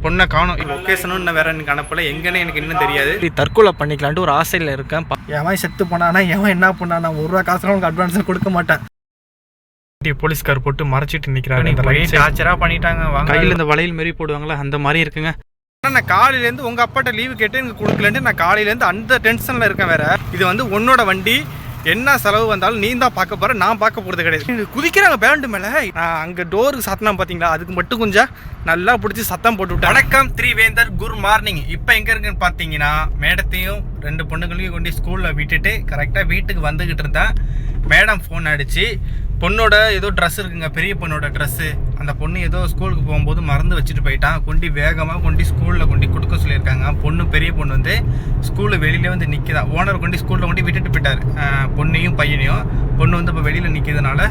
பொண்ணை காணும். லொக்கேஷனும் இன்னும் வேற எனக்கு அனுப்பல, எங்கன்னு எனக்கு இன்னும் தெரியாது. தற்கொலை பண்ணிக்கலான்ட்டு ஒரு ஆசையில் இருக்கேன். எவன் செத்து போனானா, எவன் என்ன பண்ணானா, ஒரு ரூபா காசு உனக்கு அட்வான்ஸ் கொடுக்க மாட்டேன். போலீஸ்கார் போட்டு மறைச்சிட்டு நிற்கிறாங்க. டார்ச்சரா பண்ணிட்டாங்க. கையில் இந்த வளையல் மாரி போடுவாங்களா, அந்த மாதிரி இருக்குங்க. நான் காலையிலேருந்து உங்கள் அப்பாட்ட லீவு கேட்டு எனக்கு கொடுக்கலன்ட்டு நான் காலையிலேருந்து அந்த டென்ஷனில் இருக்கேன். வேற இது வந்து உன்னோட வண்டி, என்ன செலவு வந்தாலும் நீ தான் பார்க்க போகிற, நான் பார்க்க போகிறது கிடையாது. குதிக்கிறாங்க பேரண்ட் மேலே. நான் அங்கே டோருக்கு சத்தனா பார்த்தீங்களா, அதுக்கு மட்டும் கொஞ்சம் நல்லா பிடிச்சி சத்தம் போட்டு விட்டேன். வணக்கம் திரிவேந்தர், குட் மார்னிங். இப்போ எங்கே இருக்குன்னு பார்த்தீங்கன்னா, மேடத்தையும் 2 பொண்ணுங்களையும் கொண்டு ஸ்கூலில் விட்டுட்டு கரெக்டாக வீட்டுக்கு வந்துக்கிட்டு இருந்தேன். மேடம் ஃபோன் அடிச்சு, பொண்ணோட ஏதோ ட்ரெஸ் இருக்குங்க, பெரிய பொண்ணோட ட்ரெஸ்ஸு, அந்த பொண்ணு ஏதோ ஸ்கூலுக்கு போகும்போது மறந்து வச்சுட்டு போயிட்டான். கொண்டு வேகமாக கொண்டு ஸ்கூலில் கொண்டு கொடுக்க சொல்லியிருக்காங்க. பொண்ணு பொண்ணு வந்து ஸ்கூலில் வெளியிலே வந்து நிற்கிதான். ஓனர் கொண்டு ஸ்கூலில் கொண்டு விட்டுட்டு போயிட்டார் பொண்ணையும் பையனையும். பொண்ணு வந்து இப்போ வெளியில் நிற்கிறதுனால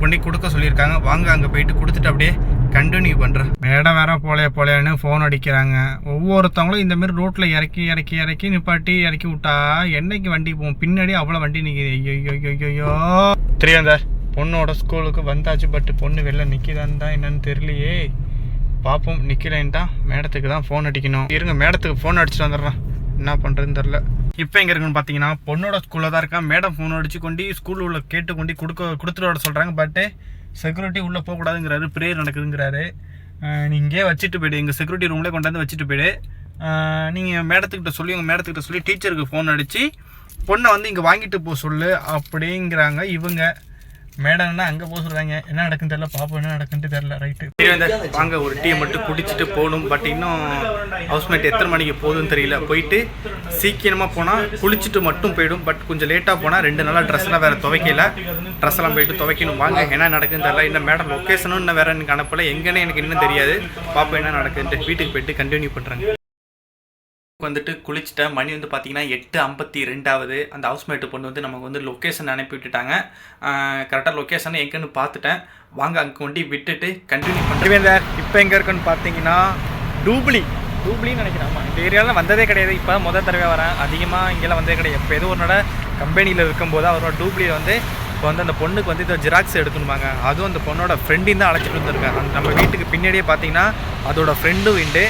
கொண்டு கொடுக்க சொல்லியிருக்காங்க. வாங்க அங்கே போயிட்டு கொடுத்துட்டு அப்படியே கண்டினியூ பண்ணுறேன். மேடம் வேற போலேன்னு ஃபோன் அடிக்கிறாங்க. ஒவ்வொருத்தவங்களும் இந்தமாரி ரோட்டில் இறக்கி நிப்பாட்டி இறக்கி விட்டா என்னைக்கு வண்டி போகும்? பின்னாடி அவ்வளோ வண்டி நிற்கிது. ஐயோ தெரியாந்தார். பொண்ணோட ஸ்கூலுக்கு வந்தாச்சு, பட் பொண்ணு வெளில நிற்கிதான்னு தான் என்னன்னு தெரியலையே. பார்ப்போம். நிற்கலேன்ட்டா மேடத்துக்கு தான் ஃபோன் அடிக்கணும். இருங்க, மேடத்துக்கு ஃபோன் அடிச்சுட்டு வந்துடுறேன். என்ன பண்ணுறதுன்னு தெரில. இப்போ எங்கே இருக்குன்னு பார்த்தீங்கன்னா, பொண்ணோட ஸ்கூலில் தான் இருக்கேன். மேடம் ஃபோன் அடிச்சு கொண்டு ஸ்கூலில் உள்ள கேட்டு கொண்டு கொடுத்துட்டு வர சொல்கிறாங்க. பட்டு செக்யூரிட்டி உள்ளே போகக்கூடாதுங்கிறாரு, ப்ரேயர் நடக்குதுங்கிறாரு. நீ இங்கே வச்சுட்டு போய்டு, எங்கள் செக்யூரிட்டி ரூம்லேயே கொண்டாந்து வச்சுட்டு போய்டு. நீங்கள் மேடத்துக்கிட்ட சொல்லி டீச்சருக்கு ஃபோன் அடித்து பொண்ணை வந்து இங்கே வாங்கிட்டு போக சொல்லு அப்படிங்கிறாங்க இவங்க. மேடம்னா அங்கே போக சொல்கிறாங்க. என்ன நடக்குன்னு தெரியல, பாப்போம் என்ன நடக்குன்ட்டு தெரில. ரைட்டு வாங்க, ஒரு டீயை மட்டும் குடிச்சிட்டு போகணும். பட் இன்னும் ஹவுஸ்மேட் எத்தனை மணிக்கு போகுதுன்னு தெரியல. போயிட்டு சீக்கிரமாக போனால் குளிச்சுட்டு மட்டும் போயிடும். பட் கொஞ்சம் லேட்டாக போனால் 2 நாளாக ட்ரெஸ்லாம் வேறு துவைக்கல. ட்ரெஸ்லாம் போயிட்டு துவைக்கணும். வாங்க, என்ன நடக்குன்னு தெரியல. இன்னும் மேடம் லொக்கேஷனும் இன்னும் வேறு எனக்கு அனுப்பலை, எங்கன்னு எனக்கு இன்னும் தெரியாது. பாப்போம் என்ன நடக்குதுன்ட்டு. வீட்டுக்கு போயிட்டு கண்டினியூ பண்ணுறாங்க. வந்துட்டு குளிச்சுட்டேன். மணி வந்து பார்த்தீங்கன்னா 8:52 ஆகுது. அந்த ஹவுஸ்மேட்டு பொண்ணு வந்து நமக்கு வந்து லொக்கேஷன் அனுப்பி விட்டுட்டாங்க. கரெக்டாக லொக்கேஷனை எங்கன்னு பார்த்துட்டேன். வாங்க அங்கே கொண்டு விட்டுட்டு கண்டினியூ பண்ணுறேன். இப்போ எங்கே இருக்குன்னு பார்த்தீங்கன்னா, டூப்ளின்னு நினைக்கிறேன். ஆமாம், இந்த ஏரியாவில் வந்ததே கிடையாது. இப்போ முதல் தடவை வரேன். அதிகமாக இங்கெல்லாம் வந்ததே கிடையாது. இப்போ ஏதோ ஒரு கம்பெனியில் இருக்கும்போது அவரோட டூப்ளியில் வந்து இப்போ வந்து அந்த பொண்ணுக்கு வந்து இதை ஜெராக்ஸ் எடுக்கணுமாங்க. அதுவும் அந்த பொண்ணோட ஃப்ரெண்டையும் தான் அழைச்சிட்டு வந்துருக்கேன். அந்த நம்ம வீட்டுக்கு பின்னாடியே பார்த்தீங்கன்னா அதோட ஃப்ரெண்டும் உண்டு.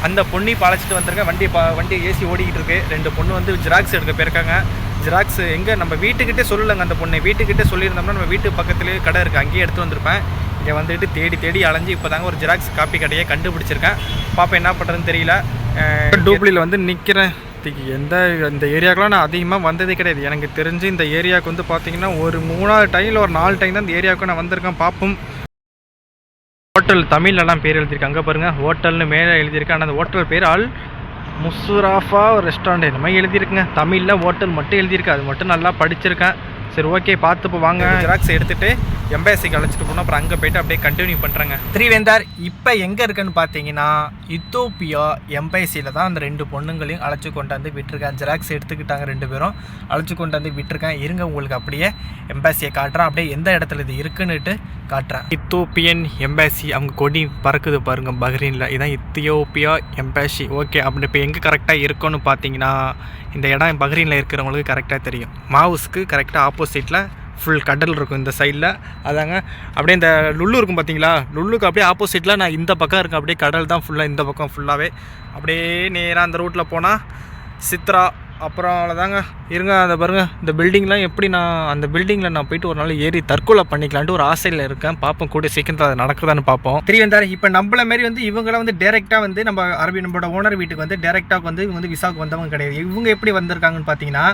அந்த பொண்ணி அழைச்சிட்டு வந்திருக்கேன். வண்டி ஏசி ஓடிக்கிட்டு இருக்கு. 2 பொண்ணு வந்து ஜெராக்ஸ் எடுக்க போயிருக்காங்க. ஜெராக்ஸ் எங்கே நம்ம வீட்டுக்கிட்டே சொல்லலைங்க. அந்த பொண்ணை வீட்டுக்கிட்டே சொல்லியிருந்தோம்னா நம்ம வீட்டு பக்கத்துலேயே கடை இருக்குது, அங்கேயே எடுத்து வந்திருப்பேன். இங்கே வந்துட்டு தேடி அலைஞ்சி இப்போ தாங்க ஒரு ஜெராக்ஸ் காப்பி கடையை கண்டுபிடிச்சிருக்கேன். பாப்பா என்ன பண்ணுறதுன்னு தெரியல. டூப்ளியில் வந்து நிற்கிறேன். இந்த ஏரியாவுக்குலாம் நான் அதிகமாக வந்ததே கிடையாது. எனக்கு தெரிஞ்சு இந்த ஏரியாவுக்கு வந்து பார்த்தீங்கன்னா ஒரு 3ஆவது டைம் இல்லை ஒரு 4 டைம் தான் இந்த ஏரியாவுக்கு நான் வந்திருக்கேன். பார்ப்போம். ஹோட்டல் தமிழ்லலாம் பேர் எழுதியிருக்கேன். அங்கே பாருங்கள், ஹோட்டல்னு மேலே எழுதியிருக்கேன். ஆனால் அந்த ஹோட்டல் பேர் அல் முஸ்ராஃபா ஒரு ரெஸ்டாரண்ட் இந்த மாதிரி எழுதியிருக்குங்க. தமிழில் ஹோட்டல் மட்டும் எழுதியிருக்கு. அது மட்டும் நல்லா படிச்சிருக்கேன். சரி, ஓகே, பார்த்துப்போ வாங்க. ஜெராக்ஸ் எடுத்துகிட்டு எம்பேசிக்கு அழைச்சிட்டு போனோம். அப்புறம் அங்கே போய்ட்டு அப்படியே கண்டினியூ பண்ணுறேங்க. திரிவேந்தர் இப்போ எங்கே இருக்குன்னு பார்த்தீங்கன்னா, இத்தோப்பியா எம்பேசியில் தான் அந்த 2 பொண்ணுங்களையும் அழைச்சி கொண்டாந்து விட்டுருக்கேன். ஜெராக்ஸ் எடுத்துக்கிட்டாங்க 2 பேரும், அழைச்சி கொண்டாந்து விட்டுருக்கேன். இருங்க, உங்களுக்கு அப்படியே எம்பேசியை காட்டுறேன். அப்படியே எந்த இடத்துல இது இருக்குன்னுட்டு காட்டுறேன். இத்தோப்பியன் எம்பேசி, அவங்க கொடி பறக்குது பாருங்கள் பஹ்ரைனில். இதுதான் இத்தியோப்பியா எம்பேசி. ஓகே, அப்படி இப்போ எங்கே கரெக்டாக இருக்குன்னு பார்த்தீங்கன்னா, இந்த இடம் பஹ்ரைனில் இருக்கிறவங்களுக்கு கரெக்டாக தெரியும். மாவுஸ்க்கு கரெக்டாக ஆப்போசிட்டில் ஃபுல் கடல் இருக்கும் இந்த சைடில். அதாங்க அப்படியே இந்த லுல்லு இருக்கும் பார்த்தீங்களா, லுல்லுக்கு அப்படியே ஆப்போசிட்டில் நான் இந்த பக்கம் இருக்கேன். அப்படியே கடல் தான் ஃபுல்லாக, இந்த பக்கம் ஃபுல்லாகவே. அப்படியே நேராக அந்த ரூட்டில் போனால் சித்ரா. அப்புறம் அவ்வளோதாங்க. இருங்க, அதை பாருங்கள், இந்த பில்டிங்லாம் எப்படி அந்த பில்டிங்கில் நான் போயிட்டு ஒரு நாள் ஏறி தற்கொலை பண்ணிக்கலான்ட்டு ஒரு ஆசையில் இருக்கேன். பார்ப்போம், கூட சீக்கிரத்தில் அதை நடக்குதான்னு பார்ப்போம். திரிவேந்தர் இப்போ நம்மள மாரி வந்து இவங்களாம் வந்து டேரெக்டாக வந்து நம்மளோட ஓனர் வீட்டுக்கு வந்து டேரெக்டாக வந்து இவங்க வந்து விசாவுக்கு வந்தவங்க கிடையாது. இவங்க எப்படி வந்திருக்காங்கன்னு பார்த்தீங்கன்னா,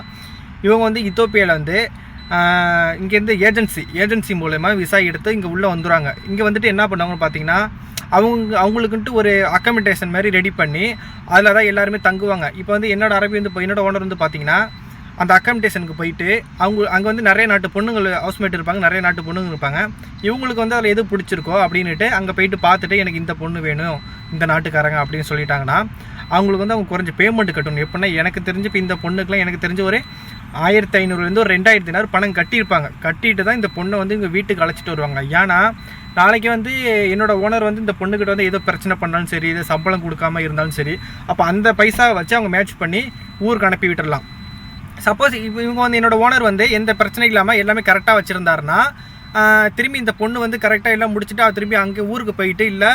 இவங்க வந்து இத்தோப்பியாவில் வந்து இங்கேருந்து ஏஜென்சி மூலமா விசா எடுத்து இங்கே உள்ளே வந்துடுவாங்க. இங்கே வந்துட்டு என்ன பண்ணுவாங்கன்னு பார்த்தீங்கன்னா, அவங்களுக்குன்ட்டு ஒரு அக்கமடேஷன் மாதிரி ரெடி பண்ணி அதில் தான் எல்லாருமே தங்குவாங்க. இப்போ வந்து என்னோட ஓனர் வந்து பார்த்தீங்கன்னா, அந்த அக்கமடேஷனுக்கு போயிட்டு அங்கே வந்து நிறைய நாட்டு பொண்ணுங்கள் ஹவுஸ்மேட் இருப்பாங்க, நிறைய நாட்டு பொண்ணுங்க இருப்பாங்க. இவங்களுக்கு வந்து அதில் எது பிடிச்சிருக்கோ அப்படின்ட்டு அங்கே போயிட்டு பார்த்துட்டு எனக்கு இந்த பொண்ணு வேணும், இந்த நாட்டுக்காரங்க அப்படின்னு சொல்லிட்டாங்கன்னா, அவங்களுக்கு வந்து அவங்க குறைஞ்ச பேமெண்ட் கட்டணும். எப்படின்னா, எனக்கு தெரிஞ்சு இப்போ இந்த பொண்ணுக்கெலாம் எனக்கு தெரிஞ்ச ஒரு 1500 ஒரு 2000 தினார் பணம் கட்டியிருப்பாங்க. கட்டிட்டு தான் இந்த பொண்ணை வந்து இங்கே வீட்டுக்கு அழைச்சிட்டு வருவாங்க. ஏன்னா நாளைக்கு வந்து என்னோட ஓனர் வந்து இந்த பொண்ணுக்கிட்ட வந்து ஏதோ பிரச்சனை பண்ணாலும் சரி, இதை சம்பளம் கொடுக்காம இருந்தாலும் சரி, அப்போ அந்த பைசாவை வச்சு அவங்க மேட்ச் பண்ணி ஊருக்கு அனுப்பி விட்டுடலாம். சப்போஸ் இப்போ இவங்க வந்து என்னோட ஓனர் வந்து எந்த பிரச்சனையும் இல்லாமல் எல்லாமே கரெக்டாக வச்சுருந்தாருன்னா திரும்பி இந்த பொண்ணு வந்து கரெக்டாக எல்லாம் முடிச்சுட்டு திரும்பி அங்கே ஊருக்கு போயிட்டு இல்லை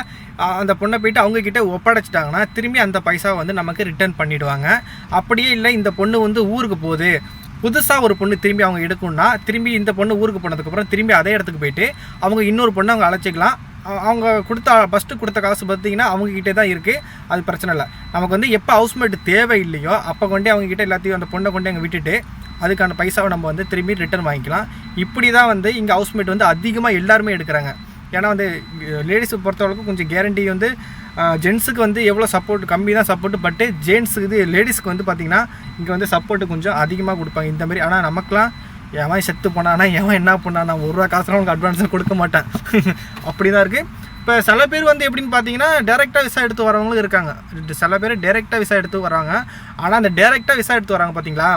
அந்த பொண்ணை போயிட்டு அவங்கக்கிட்ட ஒப்படைச்சிட்டாங்கன்னா திரும்பி அந்த பைசாவை வந்து நமக்கு ரிட்டர்ன் பண்ணிவிடுவாங்க. அப்படியே இல்லை இந்த பொண்ணு வந்து ஊருக்கு போகுது, புதுசாக ஒரு பொண்ணு திரும்பி அவங்க எடுக்கணும்னா திரும்பி இந்த பொண்ணு ஊருக்கு போனதுக்கப்புறம் திரும்பி அதே இடத்துக்கு போயிட்டு அவங்க இன்னொரு பொண்ணு அவங்க அழைச்சிக்கலாம். அவங்க ஃபஸ்ட்டு கொடுத்த காசு பார்த்திங்கன்னா அவங்கக்கிட்டே தான் இருக்குது, அது பிரச்சனை இல்லை. நமக்கு வந்து எப்போ ஹவுஸ்மேட் தேவை இல்லையோ அப்போ கொண்டே அவங்கக்கிட்ட எல்லாத்தையும் அந்த பொண்ணை கொண்டு அங்கே விட்டுட்டு அதுக்கான பைசாவை நம்ம வந்து திரும்பி ரிட்டர்ன் வாங்கிக்கலாம். இப்படி தான் வந்து இங்கே ஹவுஸ்மேட் வந்து அதிகமாக எல்லாருமே எடுக்கிறாங்க. ஏன்னா வந்து லேடிஸை பொறுத்தவரைக்கும் கொஞ்சம் கேரண்டி வந்து ஜென்ஸுக்கு வந்து எவ்வளோ சப்போர்ட் கம்மி தான் சப்போர்ட்டு, பட்டு ஜென்ஸுக்கு இது லேடிஸ்க்கு வந்து பார்த்திங்கன்னா இங்கே வந்து சப்போர்ட்டு கொஞ்சம் அதிகமாக கொடுப்பாங்க இந்த மாதிரி. ஆனால் நமக்குலாம் எவன் செத்து போனானா எவன் என்ன பண்ணானா ₹1 காசுலாம் உனக்கு அட்வான்ஸாக கொடுக்க மாட்டேன் அப்படி தான் இருக்குது. இப்போ சில பேர் வந்து எப்படின்னு பார்த்தீங்கன்னா டேரெக்டாக விசா எடுத்து வரவங்களும் இருக்காங்க. சில பேர் டேரெக்டாக விசா எடுத்து வராங்க. ஆனால் அந்த டேரெக்டாக விசா எடுத்து வராங்க பார்த்தீங்களா,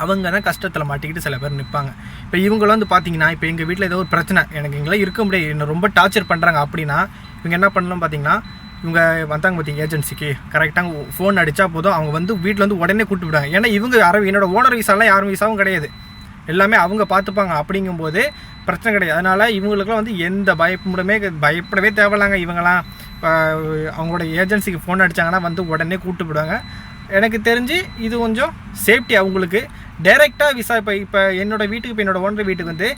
அவங்க தான் கஷ்டத்தில் மாட்டிக்கிட்டு சில பேர் நிற்பாங்க. இப்போ இவங்களும் வந்து பார்த்தீங்கன்னா இப்போ எங்கள் வீட்டில் ஏதோ ஒரு பிரச்சனை, எனக்கு இங்கெல்லாம் இருக்க முடியாது, என்னை ரொம்ப டார்ச்சர் பண்ணுறாங்க அப்படின்னா இவங்க என்ன பண்ணலாம் பார்த்தீங்கன்னா, இவங்க வந்தாங்க பார்த்தீங்க ஏஜென்சிக்கு கரெக்டாக ஃபோன் அடித்தா போதும் அவங்க வந்து வீட்டில் வந்து உடனே கூப்பிட்டு விடுவாங்க. ஏன்னா இவங்க யாரும் என்னோடய ஓனர் விசாலாம் யாரும் விசாவும் கிடையாது, எல்லாமே அவங்க பார்த்துப்பாங்க. அப்படிங்கும்போது பிரச்சனை கிடையாது. அதனால் இவங்களுக்குலாம் வந்து எந்த பயப்படவே தேவையில்லைங்க. இவங்களாம் இப்போ அவங்களோட ஏஜென்சிக்கு ஃபோன் அடித்தாங்கன்னா வந்து உடனே கூப்பிட்டு விடுவாங்க. எனக்கு தெரிஞ்சு இது கொஞ்சம் சேஃப்டி அவங்களுக்கு. டைரெக்டாக விசா இப்போ என்னோடய வீட்டுக்கு இப்போ என்னோடய ஓனர் வீட்டுக்கு வந்து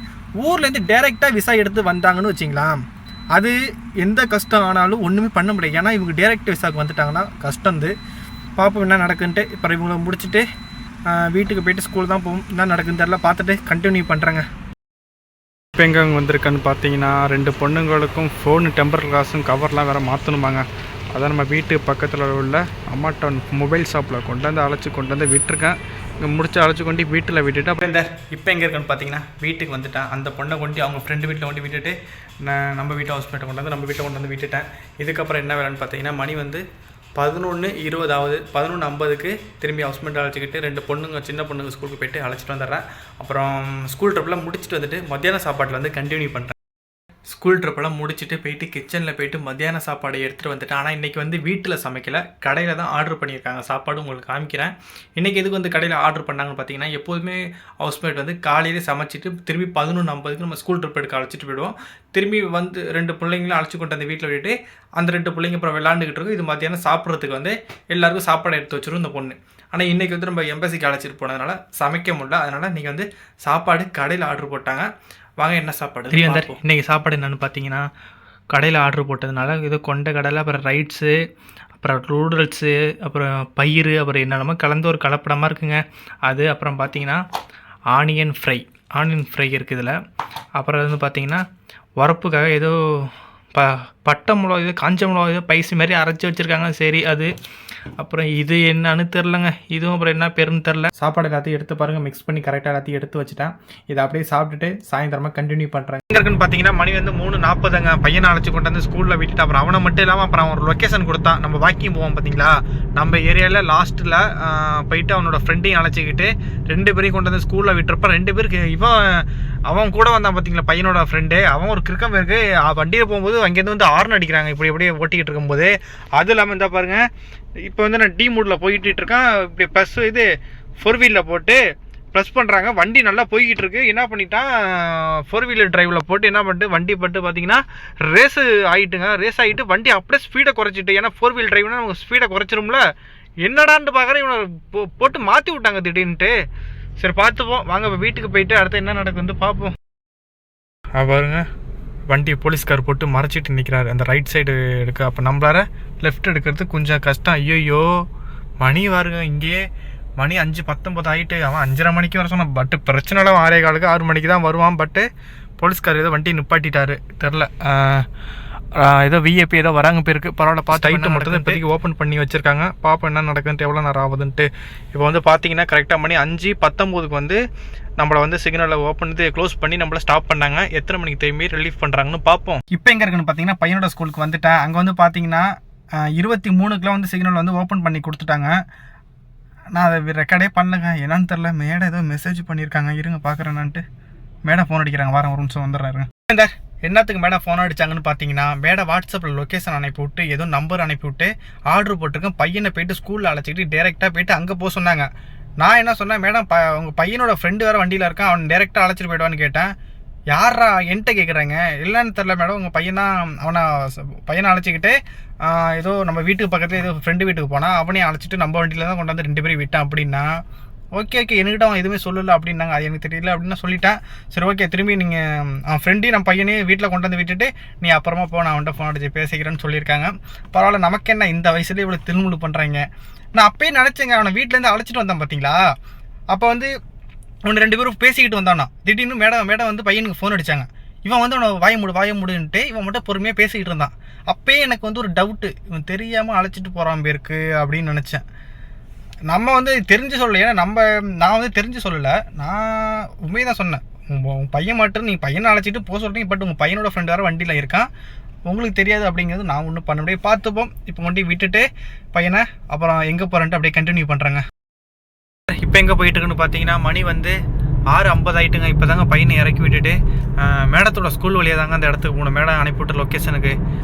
ஊர்லேருந்து டைரெக்டாக விசா எடுத்து வந்தாங்கன்னு வச்சிங்களா, அது எந்த கஷ்டம் ஆனாலும் ஒன்றுமே பண்ண முடியாது. ஏன்னா இவங்க டைரெக்ட் விசாவுக்கு வந்துட்டாங்கன்னா கஷ்டம் வந்து பார்ப்போம் என்ன நடக்குன்ட்டு. இப்போ இவங்களை முடிச்சுட்டு வீட்டுக்கு போய்ட்டு ஸ்கூல் தான் போகும், என்ன நடக்குன்னு தெரியல, பார்த்துட்டு கண்டினியூ பண்ணுறேங்க. இப்போ எங்கே வந்திருக்கான்னு பார்த்தீங்கன்னா 2 பொண்ணுங்களுக்கும் ஃபோனு டெம்பர் கிளாஸும் கவர்லாம் வேறு மாற்றணுமாங்க. அதான் நம்ம வீட்டு பக்கத்தில் உள்ள அம்மாட்ட மொபைல் ஷாப்பில் கொண்டு வந்து விட்டுருக்கேன். இங்கே முடிச்சு அழைச்சி கொண்டு வீட்டில் விட்டுட்டு அப்புறம் இப்போ எங்கே இருக்குன்னு பார்த்தீங்கன்னா வீட்டுக்கு வந்துட்டேன். அந்த பொண்ணை கொண்டு அவங்க ஃப்ரெண்டு வீட்டில் கொண்டு விட்டுட்டு நான் நம்ம வீட்டு ஹவுஸ்மேட்டை நம்ம வீட்டை கொண்டு வந்து விட்டுட்டேன். இதுக்கப்புறம் என்ன வேலைன்னு பார்த்தீங்கன்னா மணி வந்து 11:20 ஆகுது. 11:50க்கு திரும்பி ஹவுஸ்மேட்டை அழைச்சிக்கிட்டு 2 பொண்ணுங்க சின்ன பொண்ணுங்க ஸ்கூலுக்கு போய்ட்டு அழைச்சிட்டு வந்துடுறேன். அப்புறம் ஸ்கூல் ட்ரிப்லாம் முடிச்சுட்டு வந்துட்டு மத்தியான சாப்பாட்டில் வந்து கண்டினியூ பண்ணுறேன். ஸ்கூல் ட்ரிப்பெல்லாம் முடிச்சுட்டு போயிட்டு கிச்சனில் போயிட்டு மத்தியான சாப்பாடு எடுத்துகிட்டு வந்துட்டேன். ஆனால் இன்றைக்கி வந்து வீட்டில் சமைக்கலை, கடையில் தான் ஆர்டர் பண்ணியிருக்காங்க. சாப்பாடு உங்களுக்கு காமிக்கிறேன். இன்றைக்கி எதுக்கு வந்து கடையில் ஆர்டர் பண்ணாங்கன்னு பார்த்தீங்கன்னா, எப்போதுமே ஹவுஸ்மேட் வந்து காலையிலே சமைச்சிட்டு திரும்பி 11:50க்கு நம்ம ஸ்கூல் ட்ரிப் எடுக்க அழைச்சிட்டு போயிடுவோம். திரும்பி வந்து 2 பிள்ளைங்களும் அழைச்சி கொண்டு அந்த வீட்டில் விட்டுட்டு அந்த 2 பிள்ளைங்க அப்புறம் விளாண்டுக்கிட்டு இருக்கும். இது மத்தியானம் சாப்பிட்றதுக்கு வந்து எல்லாருக்கும் சாப்பாடு எடுத்து வச்சிரும் இந்த பொண்ணு. ஆனால் இன்றைக்கி வந்து நம்ம எம்பசிக்கு அழைச்சிட்டு போனதுனால சமைக்க முடியல. அதனால் இன்றைக்கி வந்து சாப்பாடு கடையில் ஆர்டர் போட்டாங்க. வாங்க என்ன சாப்பாடு இன்றைக்கி சாப்பாடு என்னென்னு பார்த்தீங்கன்னா, கடையில் ஆர்டர் போட்டதுனால இது கொண்ட கடலை, அப்புறம் ரைட்ஸு, அப்புறம் நூடுல்ஸு, அப்புறம் பயிர், அப்புறம் என்னென்னமோ கலந்து ஒரு கலப்படமாக இருக்குங்க. அது அப்புறம் பார்த்தீங்கன்னா ஆனியன் ஃப்ரை இருக்குது இதில். அப்புறம் வந்து பார்த்திங்கன்னா உரப்புக்காக ஏதோ பட்டை மிளகா, இது காஞ்ச மிளகா, ஏதோ பைசு மாதிரி அரைச்சி வச்சுருக்காங்க. சரி அது அப்புறம் இது என்னன்னு தெரிலங்க, இதுவும் அப்புறம் என்ன பேருன்னு தெரில. சாப்பாடு எல்லாத்தையும் எடுத்து பாருங்கள், மிக்ஸ் பண்ணி கரெக்டாக எல்லாத்தையும் எடுத்து வச்சுட்டேன். இதை அப்படியே சாப்பிட்டுட்டு சாயந்தரமாக கண்டினியூ பண்ணுறேன். எங்கே இருக்குன்னு பார்த்தீங்கன்னா மணி வந்து 3:40ங்க. பையனை அழைச்சி கொண்டு வந்து ஸ்கூலில் விட்டுட்டு அப்புறம் அவனை மட்டும் இல்லாமல் அப்புறம் அவன் ஒரு லொக்கேஷன் கொடுத்தான். நம்ம வாக்கிங் போவோம் பார்த்தீங்களா, நம்ம ஏரியாவில் லாஸ்ட்டில் போயிட்டு அவனோட ஃப்ரெண்டையும் அழைச்சிக்கிட்டு 2 பேரையும் கொண்டு வந்து ஸ்கூலில் விட்டுறப்ப 2 பேருக்கு அவன் கூட வந்தான் பார்த்தீங்களா, பையனோட ஃப்ரெண்டு. அவன் ஒரு கிறுக்கம் இருக்கு, வண்டியில் போகும்போது அங்கேருந்து வந்து ஹார்ன் அடிக்கிறாங்க இப்படி எப்படியே ஓட்டிக்கிட்டு இருக்கும்போது. அதுவும் இல்லாமல் இருந்தால் பாருங்கள், இப்போ வந்து நான் டி மூடில் போயிட்டு இருக்கேன். இப்படி ப்ளஸ் இது 4 வீலில் போட்டு ப்ளஸ் பண்ணுறாங்க. வண்டி நல்லா போய்கிட்டு இருக்கு. என்ன பண்ணிட்டான், 4 வீலர் டிரைவில் போட்டு என்ன பண்ணிட்டு வண்டி பட்டு பார்த்தீங்கன்னா ரேஸ் ஆகிட்டு வண்டி அப்படியே ஸ்பீடை குறைச்சிட்டு. ஏன்னா 4 வீல் டிரைவ்னா நமக்கு ஸ்பீடை குறைச்சிரும்ல. என்னடான்னு பார்க்குறேன், இவனை போட்டு மாற்றி விட்டாங்க திடீர்னுட்டு. சரி பார்த்துப்போம் வாங்க, இப்போ வீட்டுக்கு போயிட்டு அடுத்து என்ன நடக்குது பார்ப்போம். பாருங்க, வண்டி போலீஸ்கார் போட்டு மறைச்சிட்டு நிற்கிறாரு அந்த ரைட் சைடு எடுக்க. அப்போ நம்மளால லெஃப்ட் எடுக்கிறது கொஞ்சம் கஷ்டம். ஐயோ மணி பாருங்க, இங்கேயே மணி 5:19 ஆகிட்டு. அவன் 5:30 மணிக்கு வர சொன்னான். பட்டு பிரச்சனை இல்லை, 6:15 மணிக்கு தான் வருவான். பட்டு போலீஸ்கார் ஏதோ வண்டி நிப்பாட்டிட்டாரு தெரில. ஏதோ விஐபி ஏதோ வராங்க பேருக்கு. பரவாயில்ல பார்த்து டைட்டு மட்டும் தான் இப்போதைக்கு ஓப்பன் பண்ணி வச்சுருக்காங்க. பார்ப்போம் என்ன நடக்குதுன்ட்டு, எவ்வளோ நேரம் ஆகுதுன்ட்டு. இப்போ வந்து பார்த்தீங்கன்னா கரெக்டாக மணி 5:19க்கு வந்து நம்மளை வந்து சிக்னலில் ஓப்பன் க்ளோஸ் பண்ணி நம்மளை ஸ்டாப் பண்ணாங்க. எத்தனை மணிக்கு திரும்பி ரிலீஃப் பண்ணுறாங்கன்னு பார்ப்போம். இப்போ எங்கே இருக்குன்னு பார்த்தீங்கன்னா பையனோட ஸ்கூலுக்கு வந்துட்டேன். அங்கே வந்து பார்த்தீங்கன்னா 23க்குலாம் வந்து சிக்னல் வந்து ஓப்பன் பண்ணி கொடுத்துட்டாங்க. நான் அதை ரெக்கார்டே பண்ணலங்க, என்னன்னு தெரில. மேடம் ஏதோ மெசேஜ் பண்ணியிருக்காங்க, இருங்க பார்க்குறேன்னான்ட்டு. மேடம் ஃபோன் அடிக்கிறாங்க, வாரம் ஒரு நிமிஷம் வந்துடுறாருங்க. இந்த என்னத்துக்கு மேடம் ஃபோன் அடிச்சாங்கன்னு பார்த்தீங்கன்னா, மேடம் வாட்ஸ்அப்பில் லொக்கேஷன் அனுப்பிவிட்டு ஏதோ நம்பர் அனுப்பிவிட்டு ஆர்டர் போட்டிருக்கேன். பையனை போயிட்டு ஸ்கூலில் அழைச்சிக்கிட்டு டேரெக்டாக போயிட்டு அங்கே போக சொன்னாங்க. நான் என்ன சொன்னேன், மேடம் உங்கள் பையனோட ஃப்ரெண்டு வேறு வண்டியில் இருக்கான், அவன் டேரெக்டாக அழைச்சிட்டு போயிடுவான்னு கேட்டேன். யாரா என்கிட்ட கேட்குறாங்க? இல்லைன்னு தெரில மேடம், உங்கள் பையனை அழைச்சிக்கிட்டு ஏதோ நம்ம வீட்டுக்கு பக்கத்தில் ஏதோ ஃப்ரெண்டு வீட்டுக்கு போனால் அவனையும் அழைச்சிட்டு நம்ம வண்டியில் தான் கொண்டாந்து 2 பேரும் விட்டான் அப்படின்னா. ஓகே என்கிட்ட அவன் எதுவுமே சொல்லலை அப்படின்னாங்க. அது எனக்கு தெரியல அப்படின்னு சொல்லிட்டேன். சரி ஓகே, திரும்பி நீங்கள் அவன் ஃப்ரெண்டையும் நம்ம பையனையும் வீட்டில் கொண்டாந்து விட்டுட்டு நீ அப்புறமா நான் அவன்கிட்ட ஃபோன் அடிச்சு பேசிக்கிறேன்னு சொல்லியிருக்காங்க. பரவாயில்ல, நமக்கு என்ன இந்த வயசுலேயே இவ்வளோ திருமுழு பண்ணுறாங்க. நான் அப்பயே நினச்சேங்க, அவனை வீட்டிலேருந்து அழைச்சிட்டு வந்தான் பார்த்தீங்களா. அப்போ வந்து அவனை 2 பேரும் பேசிக்கிட்டு வந்தானா, திடீர்னு மேடம் வந்து பையனுக்கு ஃபோன் அடித்தாங்க. இவன் வந்து அவனை வாய மூடுன்ட்டு இவன் மட்டும் பொறுமையாக பேசிக்கிட்டு இருந்தான். அப்பயே எனக்கு வந்து ஒரு டவுட்டு, இவன் தெரியாமல் அழைச்சிட்டு போகிறான் பேருக்கு அப்படின்னு நினச்சேன். நம்ம வந்து தெரிஞ்சு சொல்லலை, ஏன்னா நான் வந்து தெரிஞ்சு சொல்லலை, நான் உண்மையை தான் சொன்னேன். உன் பையன் மட்டும் நீ பையனை அழைச்சிட்டு போக சொல்கிறீங்க, பட் உங்கள் பையனோட ஃப்ரெண்டு வேறு வண்டியில் இருக்கான், உங்களுக்கு தெரியாது அப்படிங்கிறது நான் ஒன்றும் பண்ண முடியாது. பார்த்துப்போம். இப்போ கொண்டு விட்டுட்டு பையனை அப்புறம் எங்கே போகிறேன்ட்டு அப்படியே கண்டினியூ பண்ணுறேங்க. இப்போ எங்கே போயிட்டுருக்குன்னு பார்த்தீங்கன்னா மணி வந்து 6:50 ஆகிட்டுங்க. இப்போ தாங்க பையனை இறக்கி விட்டுட்டு மேடத்தோட ஸ்கூல் வழியாக தாங்க அந்த இடத்துக்கு போகணும். மேடம் அனுப்பிவிட்ட லொக்கேஷனுக்கு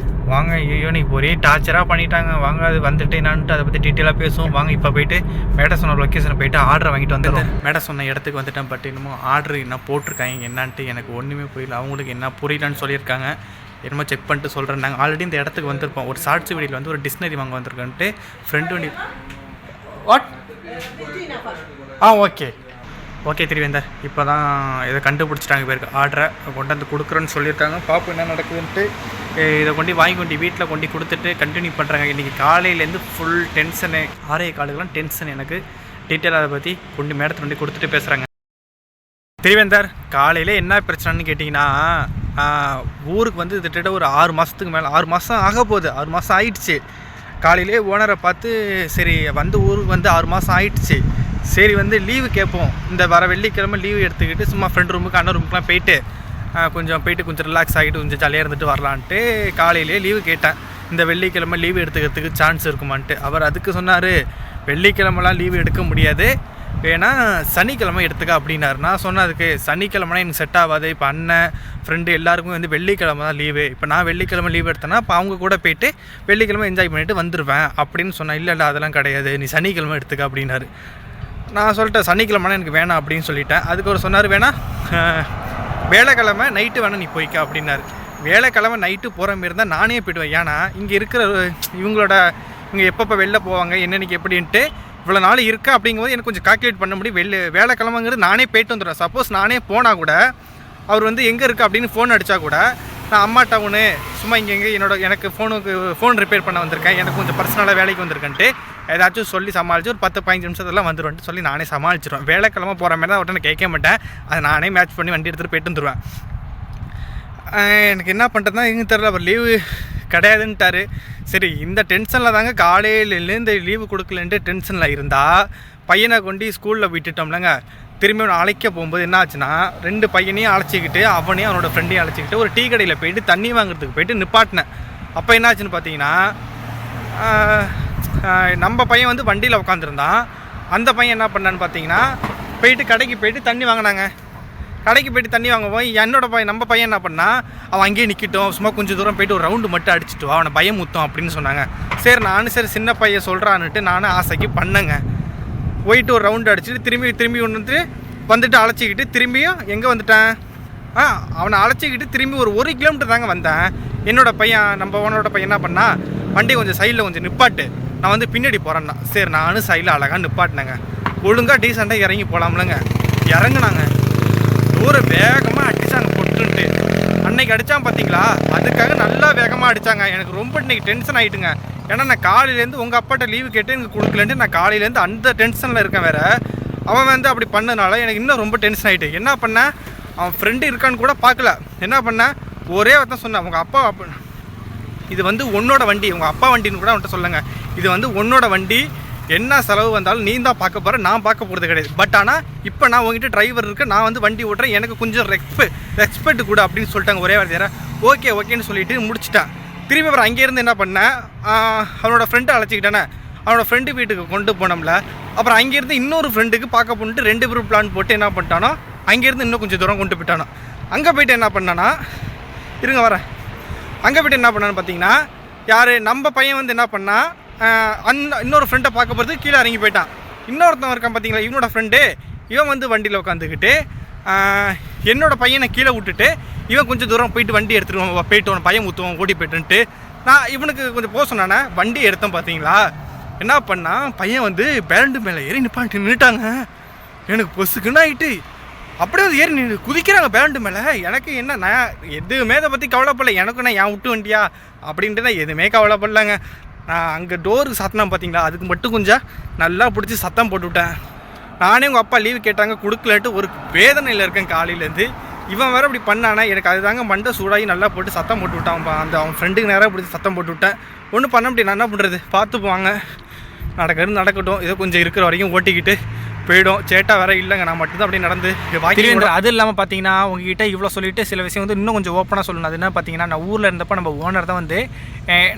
வாங்க. ஐயோ நீ ஒரே டார்ச்சராக பண்ணிட்டாங்க, வாங்க அது வந்துட்டு என்னான்ட்டு அதை பற்றி டீட்டெயிலாக பேசுவோம் வாங்க. இப்போ போயிட்டு மேடம் சொன்ன லொக்கேஷனை போயிட்டு ஆர்டரை வாங்கிட்டு வந்துடுறோம். மேடம் சொன்ன இடத்துக்கு வந்துட்டேன், பட் இன்னமும் ஆர்டர் என்ன போட்டிருக்காங்க என்னான்ட்டு எனக்கு ஒன்றுமே புரியல. அவங்களுக்கு என்ன புரியலன்னு சொல்லியிருக்காங்க, என்னமோ செக் பண்ணிட்டு சொல்கிறேன். நாங்கள் ஆல்ரெடி இந்த இடத்துக்கு வந்திருப்போம். ஒரு ஷார்ட்ஸ் வீடியோவில் வந்து ஒரு டிக்ஷனரி வாங்க வந்திருக்கேன்ட்டு ஃப்ரெண்டு வண்டி. வாட்? ஓகே திருவேந்தர், இப்போ தான் இதை கண்டுபிடிச்சிட்டாங்க பேருக்கு. ஆர்டரை கொண்டாந்து கொடுக்குறேன்னு சொல்லியிருக்காங்க. பார்ப்போம் என்ன நடக்குதுன்ட்டு. இதை வாங்கி வீட்டில் கொண்டு கொடுத்துட்டு கண்டினியூ பண்ணுறாங்க. இன்றைக்கி காலையிலேருந்து ஃபுல் டென்ஷனு, 6:15 டென்ஷன் எனக்கு. டீட்டெயிலாக அதை பற்றி மேடத்தை கொண்டு கொடுத்துட்டு பேசுகிறாங்க. திருவேந்தர், காலையில் என்ன பிரச்சனைன்னு கேட்டிங்கன்னா, ஊருக்கு வந்து கிட்டத்தட்ட ஒரு 6 மாதத்துக்கு மேலே, 6 மாதம் ஆக போகுது, 6 மாதம் ஆயிடுச்சு. காலையிலே ஓனரை பார்த்து சரி வந்து ஊருக்கு வந்து 6 மாதம் ஆயிடுச்சு, சரி வந்து லீவு கேட்போம், இந்த வர வெள்ளிக்கிழமை லீவு எடுத்துக்கிட்டு சும்மா ஃப்ரெண்ட் ரூமுக்கு அண்ணன் ரூமுக்குலாம் போயிட்டு கொஞ்சம் ரிலாக்ஸ் ஆகிட்டு கொஞ்சம் ஜாலியாக இருந்துட்டு வரலான்ட்டு காலையிலே லீவு கேட்டேன். இந்த வெள்ளிக்கிழமை லீவு எடுத்துக்கிறதுக்கு சான்ஸ் இருக்குமான்ட்டு. அவர் அதுக்கு சொன்னார், வெள்ளிக்கிழமெலாம் லீவு எடுக்க முடியாது, வேணா சனிக்கிழமை எடுத்துக்க அப்படின்னாரு. நான் சொன்னதுக்கு சனிக்கிழமைனா எனக்கு செட் ஆகாது, இப்போ அண்ணன் ஃப்ரெண்டு எல்லாருக்கும் வந்து வெள்ளிக்கிழமை தான் லீவு, இப்போ நான் வெள்ளிக்கிழமை லீவ் எடுத்தேன்னா இப்போ அவங்க கூட போயிட்டு வெள்ளிக்கிழமை என்ஜாய் பண்ணிவிட்டு வந்துடுவேன் அப்படின்னு சொன்னேன். இல்லை அதெல்லாம் கிடையாது, நீ சனிக்கிழமை எடுத்துக்க அப்படின்னாரு. நான் சொல்லிட்டேன் சனிக்கிழமைனா எனக்கு வேணாம் அப்படின்னு சொல்லிட்டேன். அதுக்கு ஒரு சொன்னார், வேணா வேலைக்கிழமை நைட்டு வேணால் நீ போய்க்க அப்படின்னாரு. வேலைக்கிழமை நைட்டு போகிற மாரி இருந்தால் நானே போய்டுவேன். ஏன்னா இங்கே இருக்கிற இவங்க எப்பப்போ வெளில போவாங்க என்னென்னைக்கு எப்படின்ட்டு இவ்வளோ நாள் இருக்கா அப்படிங்கும்போது எனக்கு கொஞ்சம் கால்குலேட் பண்ண முடியும். வேலைக்கிழமைங்கிறது நானே போய்ட்டு வந்துடுவேன். சப்போஸ் நானே போனால் கூட அவர் வந்து எங்கே இருக்குது அப்படின்னு ஃபோன் அடித்தா கூட நான் அம்மா டவுனு சும்மா இங்கே எனக்கு ஃபோன் ரிப்பேர் பண்ண வந்திருக்கேன், எனக்கு கொஞ்சம் பர்சனலாக வேலைக்கு வந்திருக்கேன்ட்டு ஏதாச்சும் சொல்லி சமாளித்து ஒரு 10-15 நிமிஷத்துலாம் வந்துடுவேன்ட்டு சொல்லி நானே சமாளிச்சிடுவேன். வேலைக்கிழமை போகிற மாதிரி தான் அவர்கிட்ட நான் கேட்க மாட்டேன், அதை நானே மேட்ச் பண்ணி வண்டி எடுத்துகிட்டு போய்ட்டு வந்துடுவேன். எனக்கு என்ன பண்ணுறதுனா எங்கே தெரில, அவர் லீவு கிடையாதுன்ட்டார். சரி இந்த டென்ஷனில் தாங்க காலையிலேருந்து லீவு கொடுக்கலன்ட்டு டென்ஷனில் இருந்தால் பையனை கொண்டு ஸ்கூலில் விட்டுட்டோம்லங்க. திரும்பி அவனை அழைக்க போகும்போது என்ன ஆச்சுன்னா, 2 பையனையும் அழைச்சிக்கிட்டு அவனையும் அவனோட ஃப்ரெண்டையும் அழைச்சிக்கிட்டு ஒரு டீ கடையில் போயிட்டு தண்ணி வாங்குறதுக்கு போயிட்டு நிப்பாட்டினேன். அப்போ என்ன ஆச்சுன்னு பார்த்தீங்கன்னா, நம்ம பையன் வந்து வண்டியில் உட்காந்துருந்தான். அந்த பையன் என்ன பண்ணான்னு பார்த்தீங்கன்னா கடைக்கு போயிட்டு தண்ணி வாங்கினாங்க. கடைக்கு போய்ட்டு தண்ணி வாங்குவோம். நம்ம பையன் என்ன பண்ணால் அவன் அங்கேயே நிற்கட்டும், சும்மா கொஞ்சம் தூரம் போய்ட்டு ஒரு ரவுண்டு மட்டும் அடிச்சுட்டு அவனை பயம் ஊற்றும் அப்படின்னு சொன்னாங்க. சரி சின்ன பையன் சொல்கிறான்னுட்டு நானும் ஆசைக்கு பண்ணேங்க. போயிட்டு ஒரு ரவுண்டு அடிச்சுட்டு திரும்பி வந்துட்டு அழைச்சிக்கிட்டு திரும்பியும் எங்கே வந்துட்டேன், அவனை அழைச்சிக்கிட்டு திரும்பி ஒரு 1 கிலோமீட்டர் தாங்க வந்தேன். நம்ம ஓனரோட பையன் என்ன பண்ணா, வண்டியை கொஞ்சம் சைடில் கொஞ்சம் நிப்பாட்டு, நான் வந்து பின்னாடி போகிறேன்னா. சரி நானும் சைடில் அழகாக நிப்பாட்டினேங்க. ஒழுங்காக டீசெண்டாக இறங்கி போகலாம்லங்க. இறங்குனாங்க, தூரம் வேகமாக அடித்தாங்க பொட்டுன்ட்டு. அன்னைக்கு அடித்தான் பார்த்தீங்களா, அதுக்காக நல்லா வேகமாக அடித்தாங்க. எனக்கு ரொம்ப இன்றைக்கி டென்ஷன் ஆகிட்டுங்க. ஏன்னா நான் காலையிலேருந்து உங்கள் அப்பாட்ட லீவு கேட்டு எனக்கு கொடுக்கலன்ட்டு நான் காலையிலேருந்து அந்த டென்ஷனில் இருக்கேன். வேறு அவன் வந்து அப்படி பண்ணனால எனக்கு இன்னும் ரொம்ப டென்ஷன் ஆகிட்டு. என்ன பண்ணேன், அவன் ஃப்ரெண்டு இருக்கான்னு கூட பார்க்கல. என்ன பண்ணேன், ஒரே வார்த்தை சொன்னேன், உங்கள் அப்பா இது வந்து உன்னோட வண்டி, உங்கள் அப்பா வண்டின்னு கூட அவன்கிட்ட சொல்லுங்க, இது வந்து உன்னோட வண்டி, என்ன செலவு வந்தாலும் நீ தான் பார்க்க போகிற, நான் பார்க்க போகிறது கிடையாது. பட் ஆனால் இப்போ நான் உங்ககிட்ட டிரைவர் இருக்கு, நான் வந்து வண்டி ஓட்டுறேன், எனக்கு கொஞ்சம் ரெஸ்பெக்ட் கூட அப்படின்னு சொல்லிட்டாங்க ஒரே வார்த்தையார. ஓகேன்னு சொல்லிட்டு முடிச்சிட்டேன். திரும்பி அப்புறம் அங்கேருந்து என்ன பண்ணேன், அவனோட ஃப்ரெண்டை அழைச்சிக்கிட்டேனே, அவனோட ஃப்ரெண்டு வீட்டுக்கு கொண்டு போனோம்ல. அப்புறம் அங்கேருந்து இன்னொரு ஃப்ரெண்டுக்கு பார்க்க போட்டு 2 பேரும் பிளான் போட்டு என்ன பண்ணிட்டானோ, அங்கேருந்து இன்னும் கொஞ்சம் தூரம் கொண்டு போயிட்டானோ. அங்கே போய்ட்டு என்ன பண்ணானா, இருங்க வரேன், அங்கே போய்ட்டு என்ன பண்ணான்னு பார்த்தீங்கன்னா, யார் நம்ம பையன் வந்து என்ன பண்ணால் இன்னொரு ஃப்ரெண்டை பார்க்க போகிறது கீழே இறங்கி போயிட்டான். இன்னொருத்தவன் இருக்கான் பார்த்தீங்களா, இவனோட ஃப்ரெண்டு, இவன் வந்து வண்டியில் உட்காந்துக்கிட்டு என்னோட பையனை கீழே விட்டுட்டு இவன் கொஞ்சம் தூரம் போயிட்டு வண்டி எடுத்துருவான், போயிட்டு பையன் ஊற்றுவான் ஓடி போய்ட்டுன்ட்டு நான் இவனுக்கு கொஞ்சம் போக சொன்னானே. வண்டி எடுத்தேன் பார்த்தீங்களா, என்ன பண்ணால் பையன் வந்து பேரண்டு மேலே ஏறி நின்றுட்டாங்க. எனக்கு பொசுக்குன்னு ஆகிட்டு அப்படியே வந்து ஏறி குதிக்கிறாங்க பேரண்டு மேலே. எனக்கு என்ன, நான் எதுவுமே அதை பற்றி கவலைப்படல. எனக்கும் நான் ஏன் விட்டு வண்டியா அப்படின்ட்டு நான் எதுவுமே கவலைப்படலாங்க. நான் அங்கே டோருக்கு சத்தம் பார்த்தீங்களா, அதுக்கு மட்டும் கொஞ்சம் நல்லா பிடிச்சி சத்தம் போட்டுவிட்டேன். நானே உங்கள் அப்பா லீவு கேட்டாங்க கொடுக்கலன்ட்டு ஒரு வேதனையில் இருக்கேன் காலையிலேருந்து. இவன் வேறு இப்படி பண்ணானா, எனக்கு அது தாங்க மண்டை சூடாகி நல்லா போட்டு சத்தம் போட்டு விட்டான். அந்த அவன் ஃப்ரெண்டுக்கு நேராக பிடிச்சி சத்தம் போட்டு விட்டேன். ஒன்றும் பண்ண முடியும், நான் என்ன பண்ணுறது, பார்த்து போவாங்க, நடக்கட்டும். ஏதோ கொஞ்சம் இருக்கிற வரைக்கும் ஓட்டிக்கிட்டு போயிடும். சேட்டா வேறு இல்லைங்க, நான் மட்டும்தான் அப்படியே நடந்து பாக்கி. அது இல்லாமல் பார்த்தீங்கன்னா உங்ககிட்ட இவ்வளோ சொல்லிவிட்டு சில விஷயம் வந்து இன்னும் கொஞ்சம் ஓப்பனாக சொல்லணும். அது என்ன பார்த்தீங்கன்னா, நான் ஊரில் இருந்தப்போ நம்ம ஓனர் தான் வந்து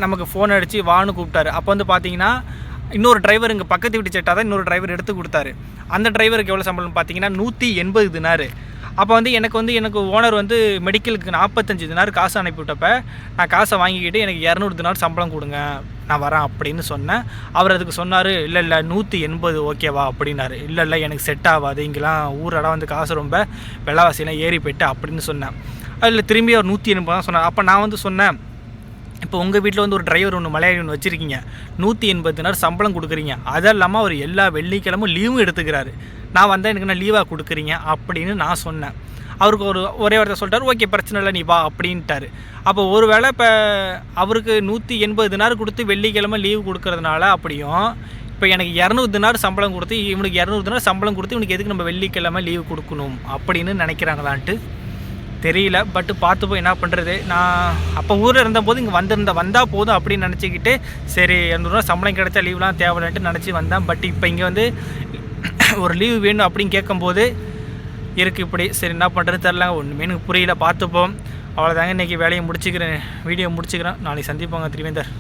நமக்கு ஃபோன் அடித்து வான்னு கூப்பிட்டாரு. அப்போ வந்து பார்த்தீங்கன்னா இன்னொரு டிரைவர் இங்கே பக்கத்து வீட்டு சேட்டா தான் இன்னொரு டிரைவர் எடுத்து கொடுத்தாரு. அந்த டிரைவருக்கு எவ்வளோ சம்பளம் பார்த்தீங்கன்னா 180 தினார். அப்போ வந்து எனக்கு ஓனர் வந்து மெடிக்கலுக்கு 45 தினார் காசு அனுப்பிவிட்டப்ப நான் காசை வாங்கிக்கிட்டு எனக்கு 200 தினார் சம்பளம் கொடுங்க, நான் வரேன் அப்படின்னு சொன்னேன். அவர் அதுக்கு சொன்னார், இல்லை 180 ஓகேவா அப்படின்னாரு. இல்லை எனக்கு செட் ஆகாது, இங்கெல்லாம் ஊரடா வந்து காசு ரொம்ப விலைவாசியெல்லாம் ஏறி போய்ட்டு அப்படின்னு சொன்னேன். அதில் திரும்பி அவர் 180 தான் சொன்னார். அப்போ நான் வந்து சொன்னேன், இப்போ உங்கள் வீட்டில் வந்து ஒரு டிரைவர் ஒன்று மலையாளி ஒன்று வச்சுருக்கீங்க, 180 தினார் சம்பளம் கொடுக்குறீங்க, அது இல்லாமல் அவர் எல்லா வெள்ளிக்கிழமும் லீவும் எடுத்துக்கிறாரு, நான் வந்தால் எனக்கு என்ன லீவாக கொடுக்குறீங்க அப்படின்னு நான் சொன்னேன். அவருக்கு ஒரே வார்த்தை சொல்லிட்டார், ஓகே பிரச்சனை இல்லை நீ வா அப்படின்ட்டாரு. அப்போ ஒரு வேளை இப்போ அவருக்கு 180 தினார் கொடுத்து வெள்ளிக்கிழமை லீவு கொடுக்கறதுனால அப்படியும் இப்போ எனக்கு 200 தினார் சம்பளம் கொடுத்து இவனுக்கு 200 தினார் சம்பளம் கொடுத்து இவனுக்கு எதுக்கு நம்ம வெள்ளிக்கிழமை லீவு கொடுக்கணும் அப்படின்னு நினைக்கிறாங்களான்ட்டு தெரியல. பட்டு பார்த்து போய் என்ன பண்ணுறது. நான் அப்போ ஊரில் இருந்தபோது இங்கே வந்தால் போதும் அப்படின்னு நினச்சிக்கிட்டு சரி 200 ரூபா சம்பளம் கிடைச்சா லீவ்லாம் தேவையில்லைன்ட்டு நினச்சி வந்தேன். பட் இப்போ இங்கே வந்து ஒரு லீவு வேணும் அப்படின்னு கேட்கும்போது இருக்குது இப்படி. சரி என்ன பண்ணுறது தெரில, ஒன்றுமே எனக்கு புரியல. பார்த்துப்போம். அவ்வளோதாங்க, இன்றைக்கி வேலையை முடிச்சுக்கிறேன், வீடியோ முடிச்சுக்கிறேன். நாளைக்கு சந்திப்போங்க திருவேந்தர்.